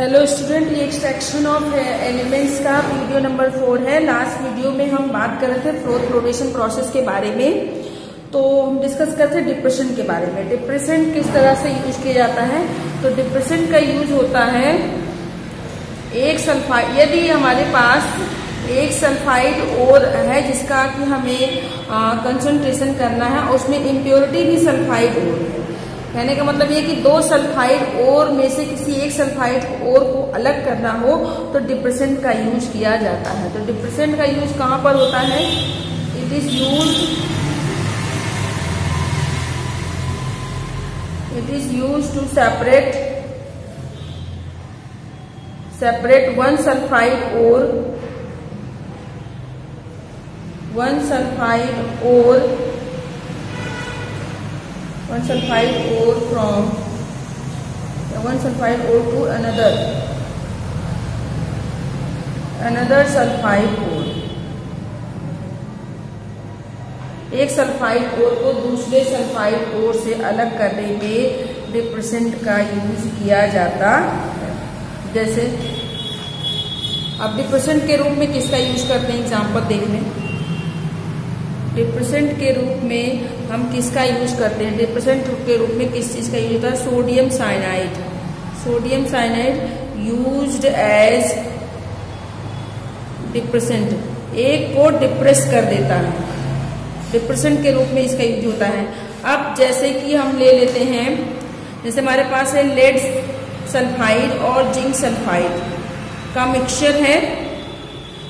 Hello student, ये extraction of elements का video number 4 है। लास्ट वीडियो में हम बात कर रहे थे फ्लोथ फ्लोटेशन प्रोसेस के बारे में। तो हम डिस्कस करते हैं डिप्रेशन के बारे में। डिप्रेशन किस तरह से यूज किया जाता है? तो डिप्रेशन का यूज होता है एक सल्फाइड, यदि हमारे पास एक सल्फाइड और है जिसका कि हमें कंसंट्रेशन करना है, उसमें इम्प्योरिटी भी सल्फाइड और है। कहने का मतलब ये कि दो सल्फाइड और में से किसी एक सल्फाइड और को अलग करना हो तो डिप्रेसेंट का यूज किया जाता है। तो डिप्रेसेंट का यूज कहाँ पर होता है? It is use to separate one sulphide to another sulphide और। एक सल्फाइड और को दूसरे सल्फाइड और से अलग करने में डिप्रेसेंट का यूज किया जाता है। जैसे अब डिप्रेसेंट के रूप में किसका यूज करते हैं? एग्जाम्पल देख लें। डिप्रेसेंट के रूप में हम किसका यूज करते हैं? डिप्रेसेंट के रूप में किस चीज का यूज होता है? Sodium cyanide. Sodium cyanide used as depressant, एक को डिप्रेस कर देता है। डिप्रेसेंट के रूप में इसका यूज होता है। अब जैसे कि हम ले लेते हैं, जैसे हमारे पास है लेड सल्फाइड और जिंक सल्फाइड का मिक्सचर है।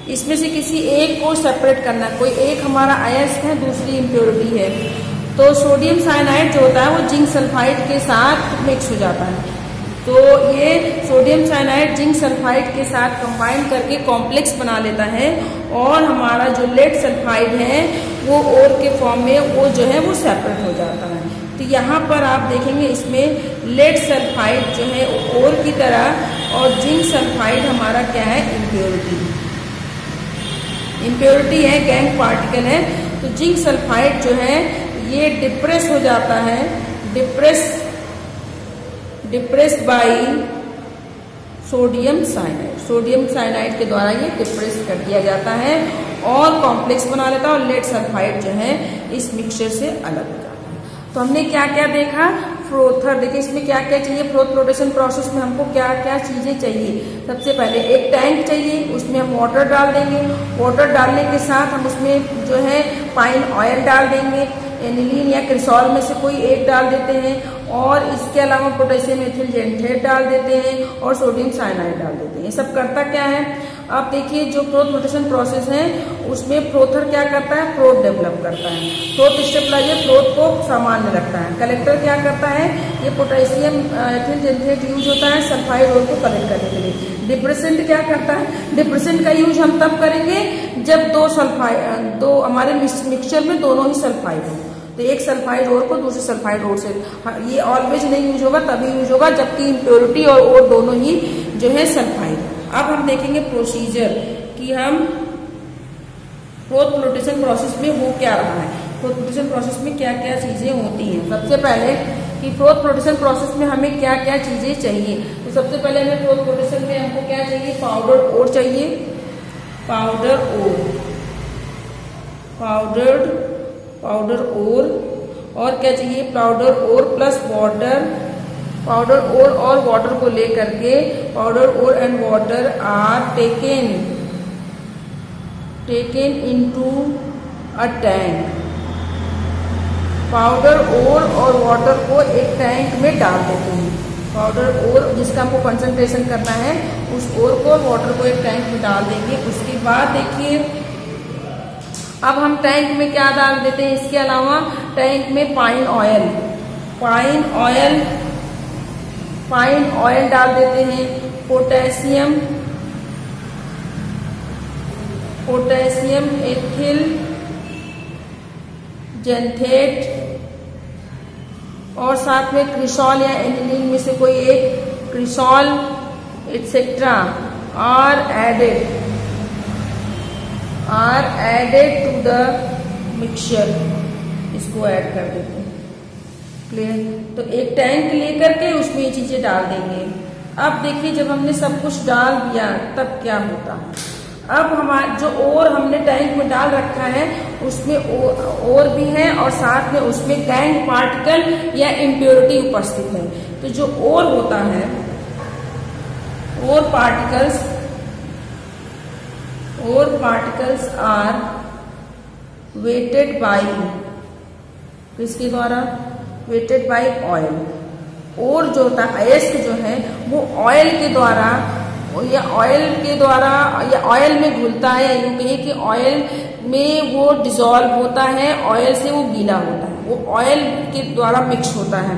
इसमें से किसी एक को सेपरेट करना, कोई एक हमारा अयस्क है, दूसरी इम्प्योरिटी है, तो सोडियम साइनाइड जो होता है वो जिंक सल्फाइड के साथ मिक्स हो जाता है। तो ये सोडियम साइनाइड जिंक सल्फाइड के साथ कंबाइन करके कॉम्प्लेक्स बना लेता है और हमारा जो लेड सल्फाइड है वो ओर के फॉर्म में वो जो है वो सेपरेट हो जाता है। तो यहाँ पर आप देखेंगे इसमें लेड सल्फाइड जो है ओर की तरह और जिंक सल्फाइड हमारा क्या है? इम्प्योरिटी है, गैंग पार्टिकल है। तो जिंक सल्फाइड जो है ये डिप्रेस हो जाता है, depressed by sodium cyanide. Sodium cyanide के द्वारा ये डिप्रेस कर दिया जाता है और कॉम्प्लेक्स बना लेता है और लेड सल्फाइड जो है इस मिक्सचर से अलग हो जाता है। तो हमने क्या क्या देखा? फ्लोथर। देखिए इसमें क्या क्या चाहिए? फ्लोथ फ्लोटेशन प्रोसेस में हमको क्या क्या चीजें चाहिए? सबसे पहले एक टैंक चाहिए, उसमें हम वाटर डाल देंगे। वाटर डालने के साथ हम उसमें जो है पाइन ऑयल डाल देंगे, एनिलीन या क्रिसॉल में से कोई एक डाल देते हैं, और इसके अलावा पोटेशियम एथिल जेंथेट डाल देते हैं और सोडियम साइनाइड डाल देते हैं। ये सब करता क्या है? आप देखिए जो फ्लोथ फ्लोटेशन प्रोसेस है उसमें फ्लोथर क्या करता है? फ्लोथ डेवलप करता है। फ्लोथ स्टेबलाइजर फ्लोथ को सामान्य रखता है। कलेक्टर क्या करता है? ये पोटेशियम एथिल जेंथेट यूज होता है सल्फाइड और को कलेक्ट करने के लिए। डिप्रेसेंट क्या करता है? डिप्रेसेंट का यूज हम तब करेंगे जब दो हमारे मिक्सचर में दोनों ही सल्फाइड हो। तो एक सल्फाइड और को दूसरे सल्फाइड और से, ये ऑलवेज नहीं यूज होगा, तभी यूज होगा जबकि इम्प्योरिटी और दोनों ही जो है सल्फाइड। अब हम देखेंगे प्रोसीजर कि हम फ्लोथ फ्लोटेशन प्रोसेस में हो क्या रहा है। फ्लोथ फ्लोटेशन प्रोसेस में क्या क्या चीजें होती हैं? सबसे पहले कि फ्लोथ फ्लोटेशन प्रोसेस में हमें क्या क्या चीजें चाहिए? तो सबसे पहले हमें फ्लोथ फ्लोटेशन में हमको क्या चाहिए? पाउडर ओर चाहिए, पाउडर ओर, और क्या चाहिए? Powder ore plus water. Powder ore और वाटर को लेकर के powder ore and water are taken into a tank. Powder ore और वाटर को एक टैंक में डाल देते हैं। पाउडर ओर जिसका हमको कंसंट्रेशन करना है उस ओर को, वाटर को एक टैंक में डाल देंगे। उसके बाद देखिए अब हम टैंक में क्या डाल देते हैं? इसके अलावा टैंक में पाइन ऑयल डाल देते हैं। पोटेशियम एथिल जेंथेट और साथ में क्रिसॉल या एनिलीन में से कोई एक, cresol et cetera are added to the mixture. इसको ऐड कर देते हैं। क्लियर? तो एक टैंक लेकर के उसमें ये चीजें डाल देंगे। अब देखिए जब हमने सब कुछ डाल दिया तब क्या होता है, अब हमारा जो ओर हमने टैंक में डाल रखा है उसमें ओर भी है और साथ में उसमें गैंग पार्टिकल या इम्प्योरिटी उपस्थित है। तो जो ओर होता है, ओर पार्टिकल्स आर वेटेड बाई, किसके द्वारा, वेटेड बाई ऑयल। और जो होता है अयस्क जो है वो ऑयल के द्वारा या ऑयल में घुलता है, या यूं कहिए कि ऑयल में वो डिसॉल्व होता है, ऑयल से वो गीला होता है, वो ऑयल के द्वारा मिक्स होता है।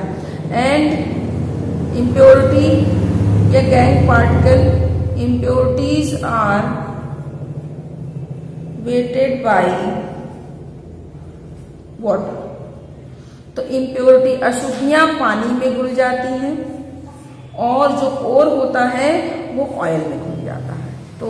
एंड इम्प्योरिटी या gangue particle, impurities are wetted by water. तो इम्प्योरिटी अशुद्धियां पानी में घुल जाती हैं और जो ओर होता है वो ऑयल में घुल जाता है। तो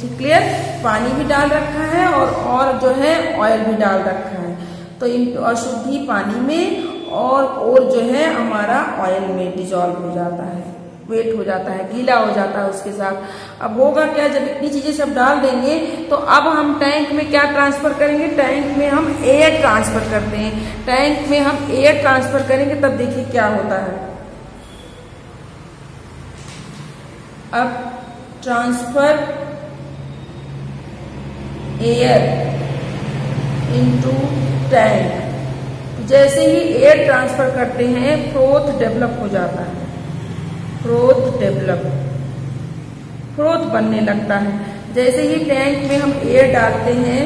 ठीक क्लियर, पानी भी डाल रखा है और जो है ऑयल भी डाल रखा है। तो अशुद्धि पानी में और जो है हमारा ऑयल में डिजॉल्व हो जाता है, वेट हो जाता है, गीला हो जाता है उसके साथ। अब होगा क्या, जब इतनी चीजें सब डाल देंगे तो अब हम टैंक में क्या ट्रांसफर करेंगे, टैंक में हम एयर ट्रांसफर करते हैं। टैंक में हम एयर ट्रांसफर करेंगे तब देखिए क्या होता है। अब ट्रांसफर एयर इनटू टैंक, जैसे ही एयर ट्रांसफर करते हैं फ्रोथ डेवलप हो जाता है, फ्रोथ बनने लगता है। जैसे ही टैंक में हम एयर डालते हैं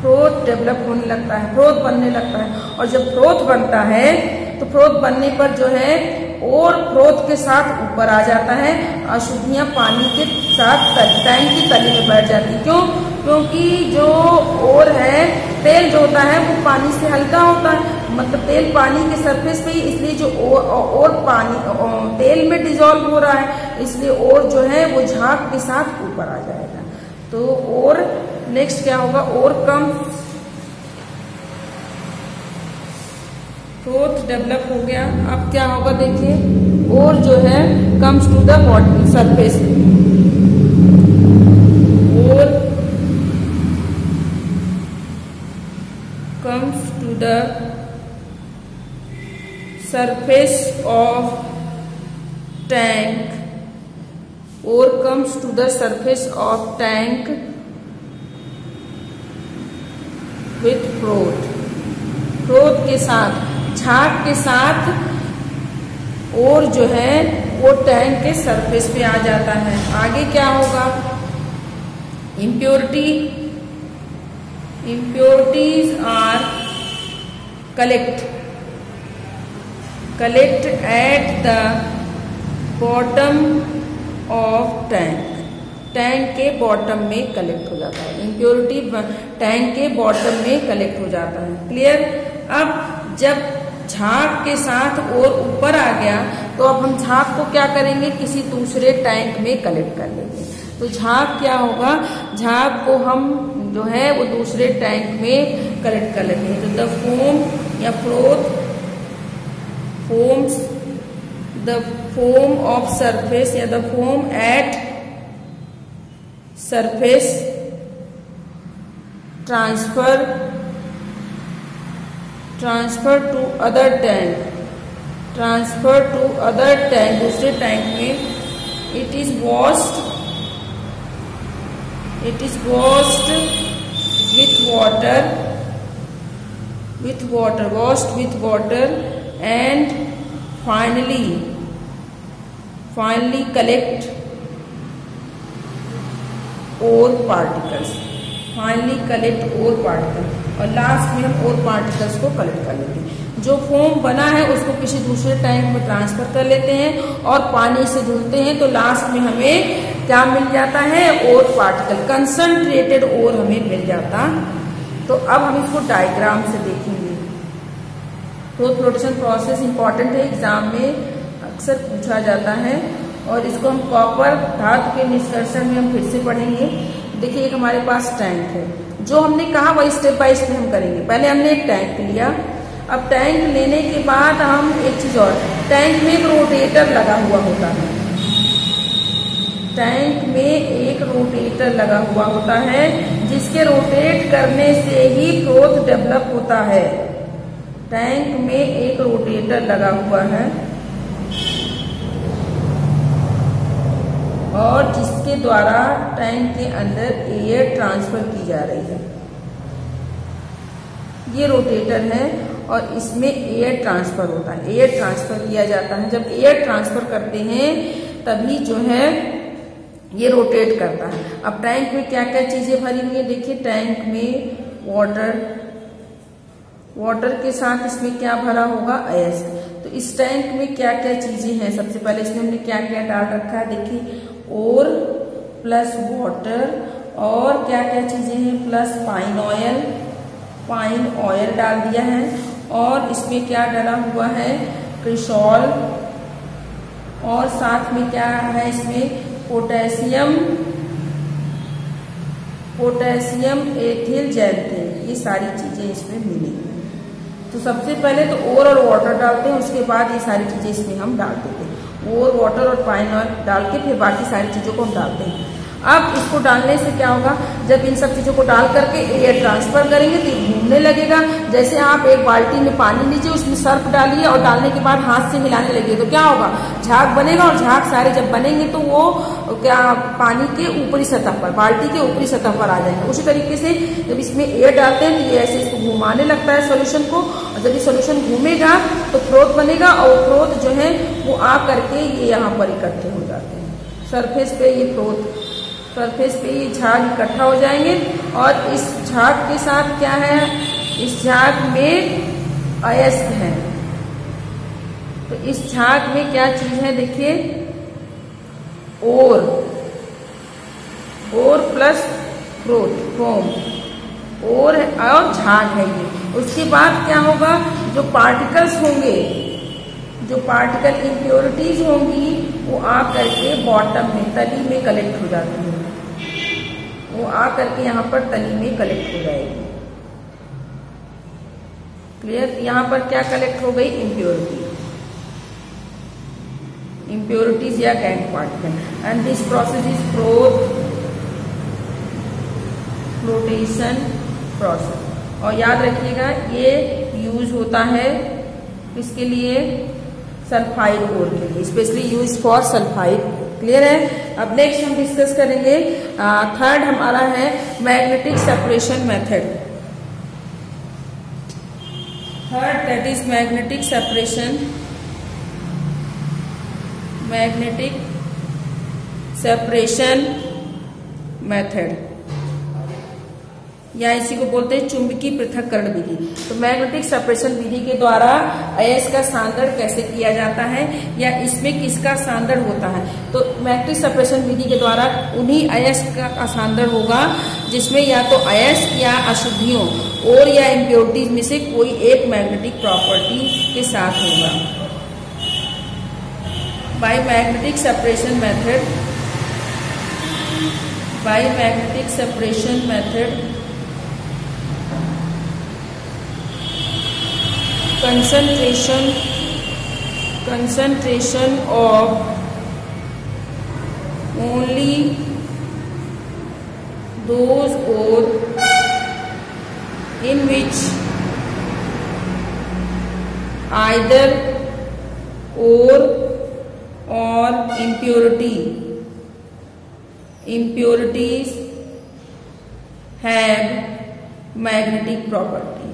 फ्रोथ डेवलप होने लगता है, फ्रोथ बनने लगता है। और जब फ्रोथ बनता है तो फ्रोथ बनने पर जो है और फ्रोथ के साथ ऊपर आ जाता है, अशुद्धियां पानी के साथ टैंक की तली में बैठ जाती। क्यों? क्योंकि जो ओर है, तेल जो होता है वो पानी से हल्का होता है, मतलब तेल पानी के सरफेस पे ही, इसलिए जो और पानी तेल में डिजॉल्व हो रहा है, इसलिए और जो है वो झाग के साथ ऊपर आ जाएगा। तो और नेक्स्ट क्या होगा, और कम फ्रोथ डेवलप हो गया। अब क्या होगा देखिए, और जो है comes to the body surface, और comes to the surface of tank, or comes to the surface of tank with froth, froth के साथ, झाग के साथ, और जो है वो टैंक के सरफेस पे आ जाता है। आगे क्या होगा, impurities are collect at the bottom of tank, tank के बॉटम में कलेक्ट हो जाता है। इम्प्योरिटी टैंक के बॉटम में कलेक्ट हो जाता है। क्लियर? अब जब झाग के साथ और ऊपर आ गया तो अब हम झाग को क्या करेंगे, किसी दूसरे टैंक में कलेक्ट कर लेंगे। तो झाग क्या होगा, झाग को हम जो है वो दूसरे टैंक में कलेक्ट कर लेते हैं। तो द फोम या froth foams, the foam of surface या the foam at surface transfer to other tank, दूसरे टैंक में। It is washed washed with water and finally collect ore particles, और लास्ट में हम और पार्टिकल्स को कलेक्ट कर लेते हैं। जो फोम बना है उसको किसी दूसरे टैंक में ट्रांसफर कर लेते हैं और पानी से धुलते हैं, तो लास्ट में हमें क्या मिल जाता है, ओर पार्टिकल, कंसंट्रेटेड ओर हमें मिल जाता। तो अब हम इसको डायग्राम से देखेंगे। फ्रोथ फ्लोटेशन प्रोसेस इंपॉर्टेंट है, एग्जाम में अक्सर पूछा जाता है, और इसको हम कॉपर धातु के निष्कर्षण में हम फिर से पढ़ेंगे। देखिए एक हमारे पास टैंक है, जो हमने कहा वही स्टेप बाय स्टेप हम करेंगे। पहले हमने एक टैंक लिया, अब टैंक लेने के बाद हम एक चीज और, टैंक में एक रोटेटर लगा हुआ होता है, टैंक में एक रोटेटर लगा हुआ होता है जिसके रोटेट करने से ही फ्रोथ डेवलप होता है। टैंक में एक रोटेटर लगा हुआ है और जिसके द्वारा टैंक के अंदर एयर ट्रांसफर की जा रही है। ये रोटेटर है और इसमें एयर ट्रांसफर होता है, एयर ट्रांसफर किया जाता है। जब एयर ट्रांसफर करते हैं तभी जो है ये रोटेट करता है। अब टैंक में क्या क्या चीजें भरी हुई है देखिए, टैंक में वाटर के साथ इसमें क्या भरा होगा, आयस। तो इस टैंक में क्या क्या चीजें हैं, सबसे पहले इसमें हमने क्या क्या डाल रखा है देखिए, और प्लस वाटर, और क्या क्या चीजें हैं, प्लस पाइन ऑयल डाल दिया है, और इसमें क्या डाला हुआ है, क्रिसॉल, और साथ में क्या है इसमें पोटेशियम एथिल जैंथेन, ये सारी चीजें इसमें मिलेंगी। तो सबसे पहले तो ओर और वाटर डालते हैं, उसके बाद ये सारी चीजें इसमें हम डाल देते हैं। ओर, वाटर और पाइन ऑयल डाल के फिर बाकी सारी चीजों को हम डालते हैं। अब इसको डालने से क्या होगा, जब इन सब चीजों को डाल करके एयर ट्रांसफर करेंगे तो ये घूमने लगेगा। जैसे आप एक बाल्टी में पानी लीजिए, उसमें सर्फ डालिए और डालने के बाद हाथ से मिलाने लगिए तो क्या होगा, झाग बनेगा, और झाग सारे जब बनेंगे तो वो क्या पानी के ऊपरी सतह पर, बाल्टी के ऊपरी सतह पर आ जाएंगे। उसी तरीके से जब इसमें एयर डालते हैं तो ये ऐसे इसको घुमाने लगता है सोल्यूशन को, और जब ये सोल्यूशन घूमेगा तो फ्रोथ बनेगा, और फ्रोथ जो है वो आ करके ये यहाँ पर इकट्ठे हो जाते हैं सरफेस पे। ये फ्रोथ सरफेस पे ये झाग इकट्ठा हो जाएंगे, और इस झाग के साथ क्या है, इस झाग में अयस्क है। तो इस झाग में क्या चीज है देखिए, और प्लस फोम, और झाग है ये। उसके बाद क्या होगा, जो पार्टिकल्स होंगे, जो पार्टिकल इम्प्योरिटीज होंगी वो आ करके बॉटम में, तली में कलेक्ट हो जाती है, वो आ करके यहाँ पर तली में कलेक्ट हो जाएगी। क्लियर। यहाँ पर क्या कलेक्ट हो गई, इम्प्योरिटीज या gangue particle. And this process is flotation process. और याद रखिएगा ये यूज होता है इसके लिए, सल्फाइड ओर के लिए, specially use for sulphide. Clear है। अब नेक्स्ट हम डिस्कस करेंगे, थर्ड हमारा है magnetic separation method. Third that is magnetic separation method, या इसी को बोलते हैं चुंबकीय पृथक्करण विधि। तो मैग्नेटिक सेपरेशन विधि के द्वारा अयस्क का सांद्रण कैसे किया जाता है, या इसमें किसका सांद्रण होता है। तो मैग्नेटिक सेपरेशन विधि के द्वारा उन्हीं अयस्क का सांद्रण होगा जिसमें या तो अयस्क या अशुद्धियों और या इम्प्योरिटीज में से कोई एक मैग्नेटिक प्रॉपर्टी के साथ होगा। By magnetic separation method concentration of only those ore in which either ore or impurities have magnetic property,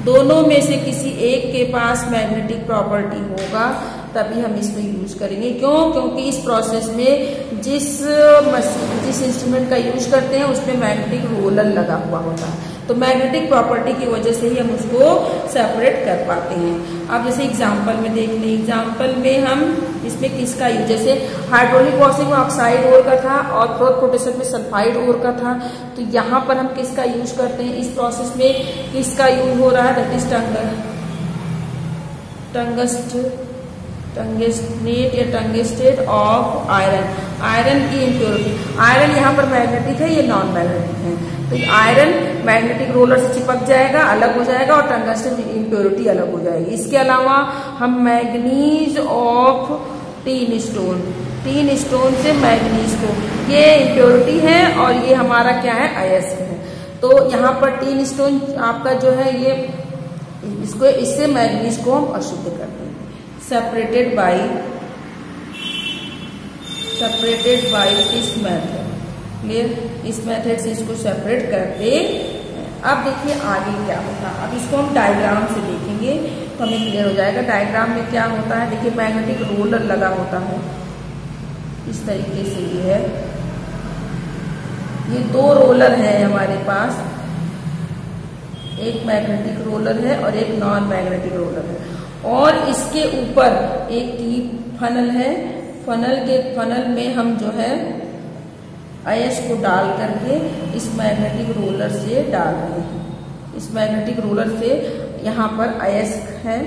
दोनों में से किसी एक के पास मैग्नेटिक प्रॉपर्टी होगा तभी हम इसमें यूज करेंगे। क्यों? क्योंकि इस प्रोसेस में जिस इंस्ट्रूमेंट का यूज करते हैं उसमें मैग्नेटिक रोलर लगा हुआ होता है, तो मैग्नेटिक प्रॉपर्टी की वजह से ही हम उसको सेपरेट कर पाते हैं। अब जैसे एग्जांपल में देख लें, एग्जांपल में हम इसमें किसका यूज, जैसे हाइड्रोलिक वॉशिंग में ऑक्साइड ओर का था और फ्लोट पोटेशियम में सल्फाइड ओर का था, तो यहाँ पर हम किसका यूज करते हैं, इस प्रोसेस में किसका यूज हो रहा है, दैट इज टंगस्टेट या टंगस्टेट ऑफ आयरन की इम्प्योरिटी। आयरन यहाँ पर मैग्नेटिक है, ये नॉन मैग्नेटिक है, तो आयरन मैग्नेटिक रोलर से चिपक जाएगा, अलग हो जाएगा, और टंगस्टन इम्प्योरिटी अलग हो जाएगी। इसके अलावा हम मैग्नीज ऑफ टीन स्टोन से मैग्नीज को, ये इम्प्योरिटी है और ये हमारा क्या है, अयस्क है। तो यहाँ पर टीन स्टोन आपका जो है ये इससे मैग्नीज को हम अशुद्ध कर देंगे। सेपरेटेड बाई इस मेथड, क्लियर, इस मेथड से इसको सेपरेट करते। अब देखिए आगे क्या होता है, अब इसको हम डायग्राम से देखेंगे तो हमें क्लियर हो जाएगा। डायग्राम में क्या होता है, देखिए मैग्नेटिक रोलर लगा होता है इस तरीके से, ये दो रोलर है हमारे पास, एक मैग्नेटिक रोलर है और एक नॉन मैग्नेटिक रोलर है, और इसके ऊपर एक टीप फनल है। फनल में हम जो है अयस्क को डाल करके इस मैग्नेटिक रोलर से डाल रहे हैं। इस मैग्नेटिक रोलर से यहाँ पर अयस्क है,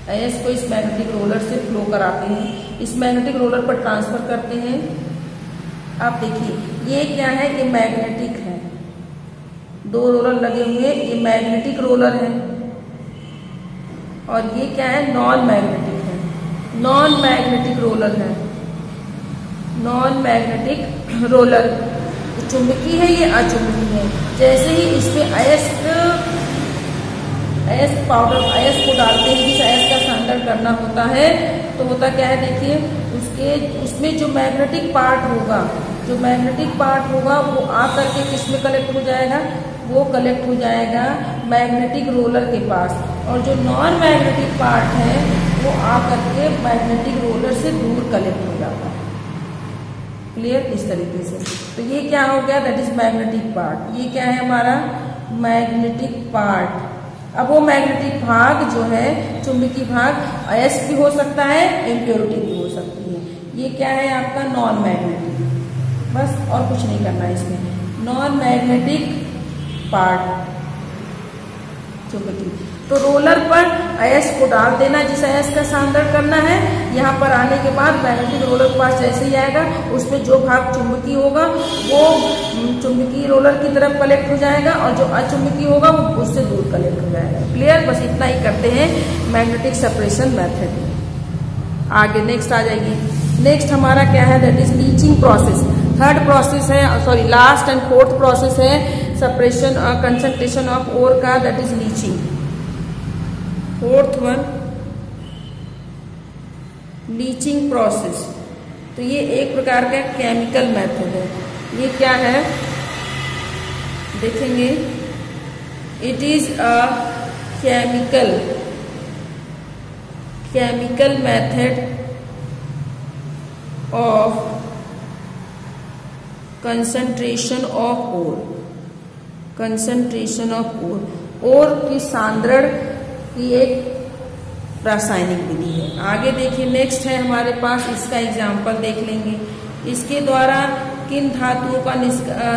अयस्क को इस मैग्नेटिक रोलर से फ्लो कराते हैं, इस मैग्नेटिक रोलर पर ट्रांसफर करते हैं। आप देखिए ये क्या है, ये मैग्नेटिक है, दो रोलर लगे हुए, ये मैग्नेटिक रोलर है, और ये क्या है, नॉन मैग्नेटिक है, नॉन मैग्नेटिक रोलर है, नॉन मैग्नेटिक रोलर। चुंबकीय है, ये अचुंबकीय है। जैसे ही इसमें अयस्क को डालते हैं, जिस अयस्क का सांद्रण करना होता है, तो होता क्या है, देखिए उसमें जो मैग्नेटिक पार्ट होगा वो आ करके किसमें कलेक्ट हो जाएगा, वो कलेक्ट हो जाएगा मैग्नेटिक रोलर के पास, और जो नॉन मैग्नेटिक पार्ट है वो आ करके मैग्नेटिक रोलर से दूर कलेक्ट हो जाता है। क्लियर, इस तरीके से। तो ये क्या हो गया, दैट इज मैग्नेटिक पार्ट। ये क्या है हमारा मैग्नेटिक पार्ट। अब वो मैग्नेटिक भाग जो है, चुंबकीय भाग, अयस्क भी हो सकता है, इम्प्योरिटी भी हो सकती है। ये क्या है आपका नॉन मैग्नेटिक, बस और कुछ नहीं करना है इसमें, नॉन मैग्नेटिक पार्ट चुंबकीय। तो रोलर पर अयस्क को डाल देना, जिस अयस्क का सांद्रण करना है। यहाँ पर आने के बाद मैग्नेटिक रोलर के पास जैसे ही आएगा, उसमें जो भाग चुंबकीय होगा वो चुंबकीय रोलर की तरफ कलेक्ट हो जाएगा, और जो अचुंबकीय होगा वो उससे दूर कलेक्ट हो जाएगा। क्लियर, बस इतना ही करते हैं मैग्नेटिक सेपरेशन मेथड। आगे नेक्स्ट आ जाएगी। नेक्स्ट हमारा क्या है, that is leaching process. Third process है, sorry last and fourth process है सेपरेशन कंसंट्रेशन ऑफ ओर का, that is leaching. Fourth one leaching process. तो ये एक प्रकार का केमिकल मेथड है। ये क्या है देखेंगे, it is a chemical method of concentration of ore की सांद्रण की एक रासायनिक विधि है। आगे देखिए नेक्स्ट है हमारे पास, इसका एग्जाम्पल देख लेंगे। इसके द्वारा किन धातुओं का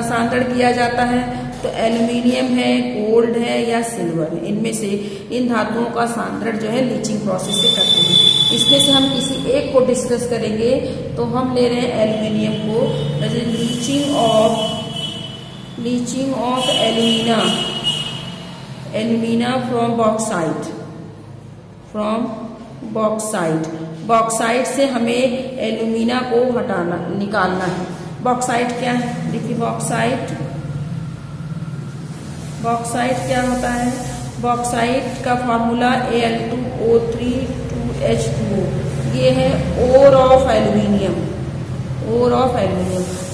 सांद्रण किया जाता है, तो एल्यूमिनियम है, गोल्ड है या सिल्वर है। इनमें से इन धातुओं का सांद्रण जो है लीचिंग प्रोसेस से करते हैं। इसमें से हम किसी एक को डिस्कस करेंगे, तो हम ले रहे हैं एल्यूमिनियम को, जैसे leaching of alumina from bauxite से हमें एल्यूमिना को निकालना है। बॉक्साइट क्या है, देखिए बॉक्साइट क्या होता है, बॉक्साइट का फॉर्मूला Al2O3 2H2O। ये है ओर ऑफ एल्यूमिनियम।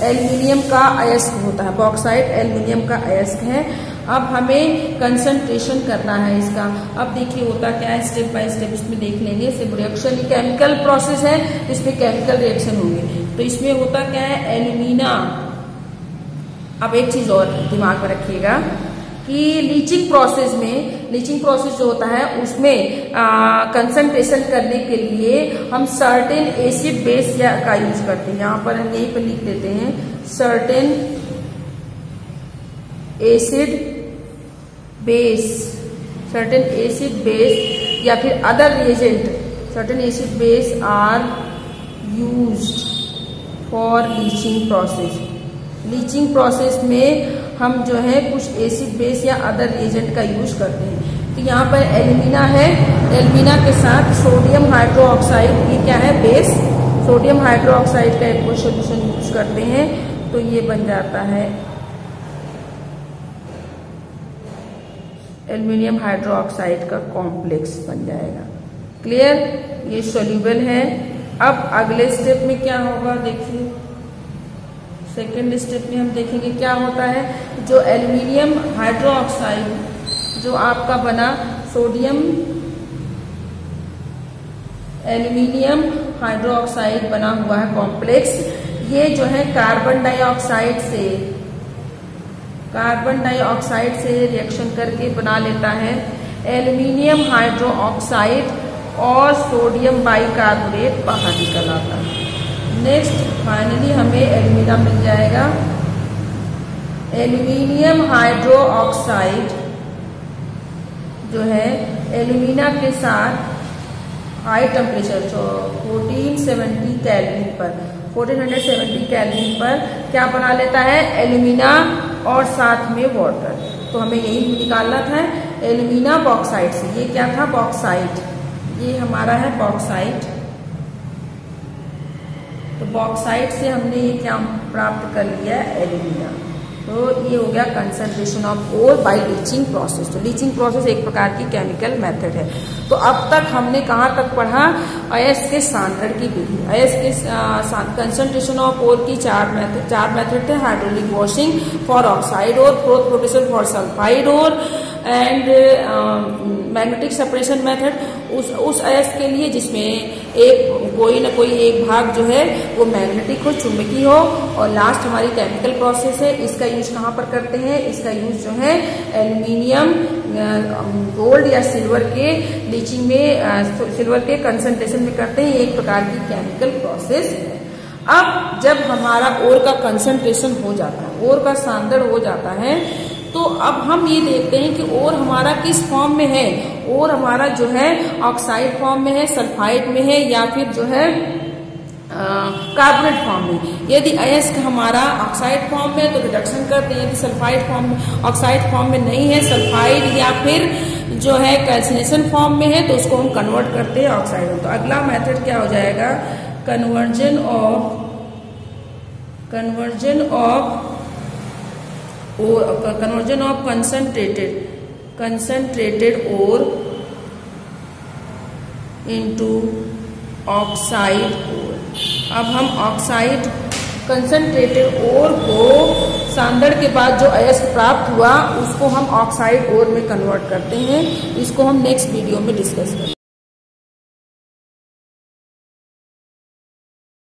एल्यूमिनियम का अयस्क होता है, बॉक्साइट एल्यूमिनियम का अयस्क है। अब हमें कंसंट्रेशन करना है इसका। अब देखिए होता क्या है, स्टेप बाय स्टेप इसमें देख लेंगे। सिर्फ रिएक्शन, केमिकल प्रोसेस है, तो इसमें केमिकल रिएक्शन होंगे। तो इसमें होता क्या है, एल्यूमिना। अब एक चीज और दिमाग में रखिएगा कि लीचिंग प्रोसेस जो होता है उसमें कंसंट्रेशन करने के लिए हम सर्टेन एसिड बेस का यूज करते हैं। यहाँ पर हम यहीं पर लिख देते हैं सर्टेन एसिड बेस या फिर other reagent, certain acid base are used for leaching process में हम जो है कुछ एसिड बेस या अदर रिएजेंट का यूज करते हैं। तो यहाँ पर एल्यूमिना है, एल्यूमिना के साथ सोडियम हाइड्रोक्साइड, ये क्या है बेस, सोडियम हाइड्रोक्साइड का एक सोल्यूशन यूज करते हैं तो ये बन जाता है एल्यूमिनियम हाइड्रोक्साइड का कॉम्प्लेक्स बन जाएगा। क्लियर, ये सोल्यूबल है। अब अगले स्टेप में क्या होगा देखिए, सेकेंड स्टेप में हम देखेंगे क्या होता है। जो एल्यूमिनियम हाइड्रोक्साइड जो आपका बना सोडियम एल्यूमिनियम हाइड्रोक्साइड बना हुआ है कॉम्प्लेक्स, ये जो है कार्बन डाइऑक्साइड से रिएक्शन करके बना लेता है एल्यूमिनियम हाइड्रोक्साइड और सोडियम बाइकार्बोनेट बाहर निकल आता है। नेक्स्ट फाइनली हमें एल्यूमिना मिल जाएगा। एल्यूमिनियम हाइड्रोक्साइड जो है एल्यूमिना के साथ हाई टेम्परेचर 1470 केल्विन पर क्या बना लेता है एल्यूमिना और साथ में वाटर। तो हमें यही निकालना था एल्यूमिना बॉक्साइड से। ये क्या था बॉक्साइड, ये हमारा है बॉक्साइड। तो बॉक्साइड से हमने ये क्या प्राप्त कर लिया एल्यूमिना। तो ये हो गया concentration of ore by leaching process. तो लीचिंग प्रोसेस एक प्रकार की केमिकल मेथड है। तो अब तक हमने कहाँ तक पढ़ा, अयस्क के सांद्रण की विधि। अयस्क के कंसंट्रेशन ऑफ ओर की चार मेथड थे, hydraulic washing for oxide ore, प्रोपेशन for sulphide ore and magnetic separation method. उस अयस्क के लिए जिसमें कोई ना कोई एक भाग जो है वो मैग्नेटिक हो, चुंबकीय हो, और लास्ट हमारी केमिकल प्रोसेस है। इसका यूज कहाँ पर करते हैं, इसका यूज जो है एल्यूमिनियम गोल्ड या सिल्वर के लीचिंग में, सिल्वर के कंसंट्रेशन में करते हैं। ये एक प्रकार की केमिकल प्रोसेस है। अब जब हमारा ओर का कंसंट्रेशन हो जाता है, ओर का सांद्रण हो जाता है, तो अब हम ये देखते हैं कि ओर हमारा किस फॉर्म में है। ओर हमारा जो है ऑक्साइड फॉर्म में है, सल्फाइड में है, या फिर जो है कार्बोनेट फॉर्म में। यदि अयस्क हमारा ऑक्साइड फॉर्म में तो रिडक्शन करते हैं, यदि सल्फाइड फॉर्म ऑक्साइड फॉर्म में नहीं है, सल्फाइड या फिर जो है कैल्सिनेशन फॉर्म में है, तो उसको हम कन्वर्ट करते हैं ऑक्साइड में। तो अगला मेथड क्या हो जाएगा, conversion of concentrated ore into oxide ore. अब हम ऑक्साइड कंसंट्रेटेड ओर को सांद्रण के बाद जो अयस्क प्राप्त हुआ उसको हम ऑक्साइड ओर में कन्वर्ट करते हैं। इसको हम नेक्स्ट वीडियो में डिस्कस करेंगे।